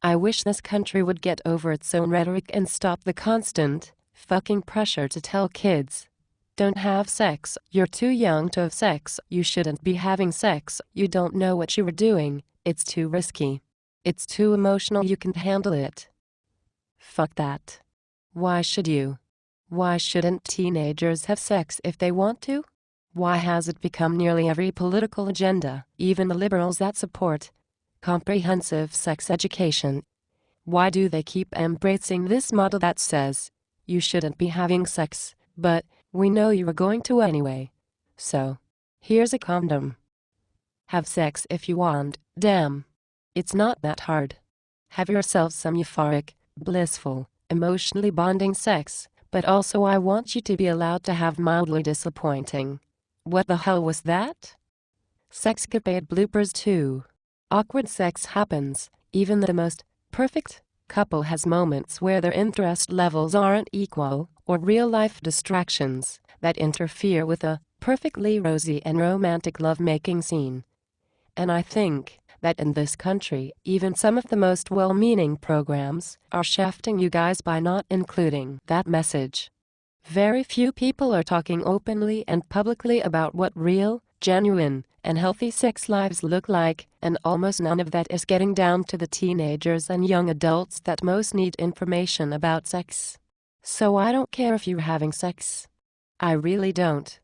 I wish this country would get over its own rhetoric and stop the constant, fucking pressure to tell kids, don't have sex, you're too young to have sex, you shouldn't be having sex, you don't know what you were doing, it's too risky. It's too emotional, you can't handle it. Fuck that. Why should you? Why shouldn't teenagers have sex if they want to? Why has it become nearly every political agenda, even the liberals that support comprehensive sex education? Why do they keep embracing this model that says, you shouldn't be having sex, but we know you are going to anyway. So, here's a condom. Have sex if you want, damn. It's not that hard. Have yourself some euphoric, blissful, emotionally bonding sex, but also I want you to be allowed to have mildly disappointing. What the hell was that? Sexcapade bloopers 2. Awkward sex happens, even the most perfect couple has moments where their interest levels aren't equal, or real-life distractions that interfere with a perfectly rosy and romantic lovemaking scene. And I think that in this country, even some of the most well-meaning programs are shafting you guys by not including that message. Very few people are talking openly and publicly about what real, genuine, and healthy sex lives look like, and almost none of that is getting down to the teenagers and young adults that most need information about sex. So I don't care if you're having sex. I really don't.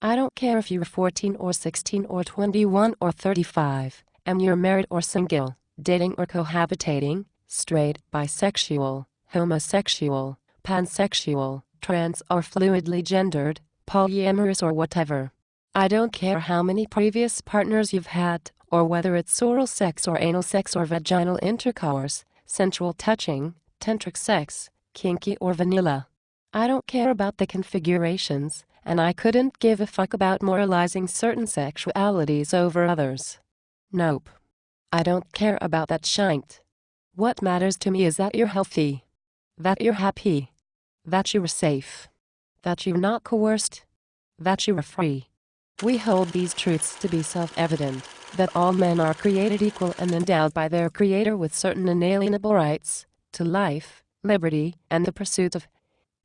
I don't care if you're 14 or 16 or 21 or 35, and you're married or single, dating or cohabitating, straight, bisexual, homosexual, pansexual, trans or fluidly gendered, polyamorous or whatever. I don't care how many previous partners you've had, or whether it's oral sex or anal sex or vaginal intercourse, sensual touching, tantric sex, kinky or vanilla. I don't care about the configurations, and I couldn't give a fuck about moralizing certain sexualities over others. Nope. I don't care about that shite. What matters to me is that you're healthy, that you're happy, that you are safe, that you're not coerced, that you are free. We hold these truths to be self-evident, that all men are created equal and endowed by their Creator with certain inalienable rights to life, liberty, and the pursuit of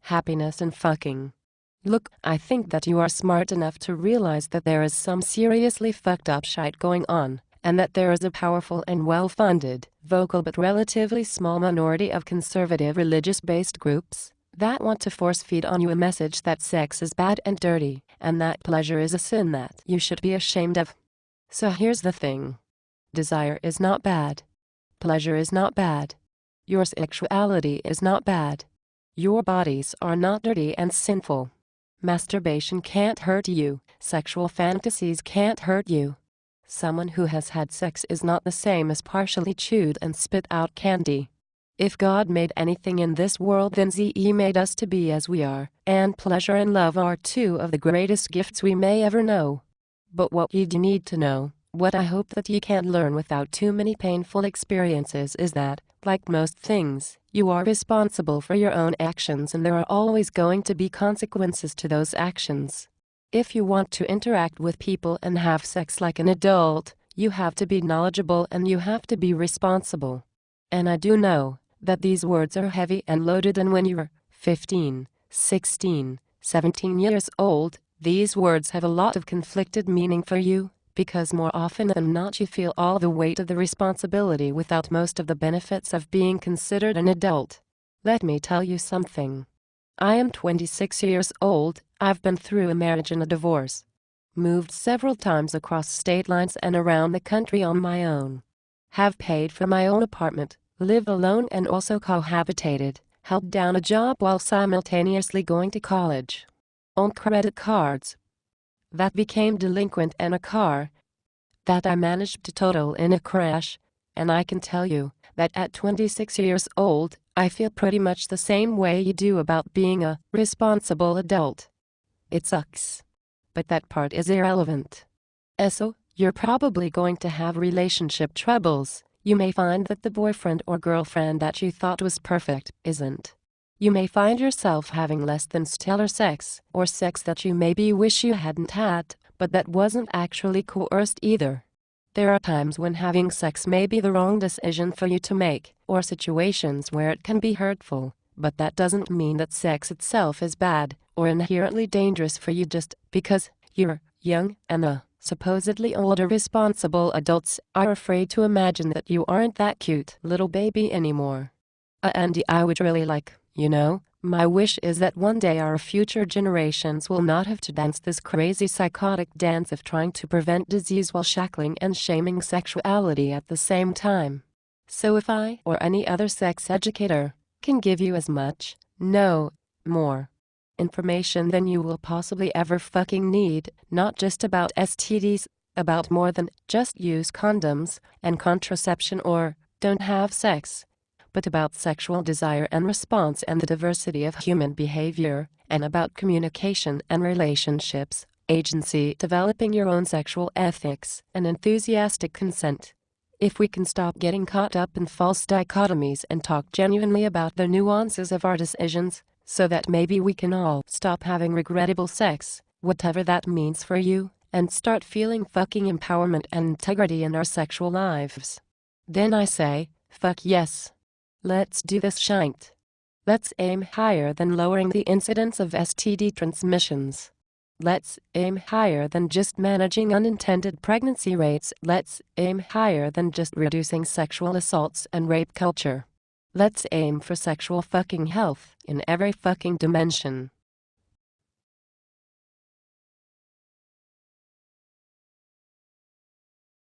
happiness and fucking. Look, I think that you are smart enough to realize that there is some seriously fucked up shite going on, and that there is a powerful and well-funded, vocal but relatively small minority of conservative religious-based groups that want to force-feed on you a message that sex is bad and dirty, and that pleasure is a sin that you should be ashamed of. So here's the thing. Desire is not bad. Pleasure is not bad. Your sexuality is not bad. Your bodies are not dirty and sinful. Masturbation can't hurt you. Sexual fantasies can't hurt you. Someone who has had sex is not the same as partially chewed and spit out candy. If God made anything in this world, then He made us to be as we are, and pleasure and love are two of the greatest gifts we may ever know. But what you do need to know, what I hope that you can learn without too many painful experiences, is that, like most things, you are responsible for your own actions and there are always going to be consequences to those actions. If you want to interact with people and have sex like an adult, you have to be knowledgeable and you have to be responsible. And I do know that these words are heavy and loaded, and when you're 15, 16, 17 years old, these words have a lot of conflicted meaning for you, because more often than not you feel all the weight of the responsibility without most of the benefits of being considered an adult. Let me tell you something. I am 26 years old, I've been through a marriage and a divorce. Moved several times across state lines and around the country on my own. Have paid for my own apartment, lived alone and also cohabitated, held down a job while simultaneously going to college. Owned credit cards that became delinquent and a car that I managed to total in a crash, and I can tell you that at 26 years old, I feel pretty much the same way you do about being a responsible adult. It sucks. But that part is irrelevant. So, you're probably going to have relationship troubles. You may find that the boyfriend or girlfriend that you thought was perfect isn't. You may find yourself having less than stellar sex, or sex that you maybe wish you hadn't had, but that wasn't actually coerced either. There are times when having sex may be the wrong decision for you to make, or situations where it can be hurtful, but that doesn't mean that sex itself is bad or inherently dangerous for you just because you're young and the supposedly older responsible adults are afraid to imagine that you aren't that cute little baby anymore. Andy, I would really like, my wish is that one day our future generations will not have to dance this crazy psychotic dance of trying to prevent disease while shackling and shaming sexuality at the same time. So if I or any other sex educator can give you as much, no, more information than you will possibly ever fucking need, not just about STDs, about more than just use condoms and contraception or don't have sex, but about sexual desire and response and the diversity of human behavior, and about communication and relationships, agency, developing your own sexual ethics, and enthusiastic consent. If we can stop getting caught up in false dichotomies and talk genuinely about the nuances of our decisions, so that maybe we can all stop having regrettable sex, whatever that means for you, and start feeling fucking empowerment and integrity in our sexual lives. Then I say, fuck yes. Let's do this shite. Let's aim higher than lowering the incidence of STD transmissions. Let's aim higher than just managing unintended pregnancy rates. Let's aim higher than just reducing sexual assaults and rape culture. Let's aim for sexual fucking health in every fucking dimension.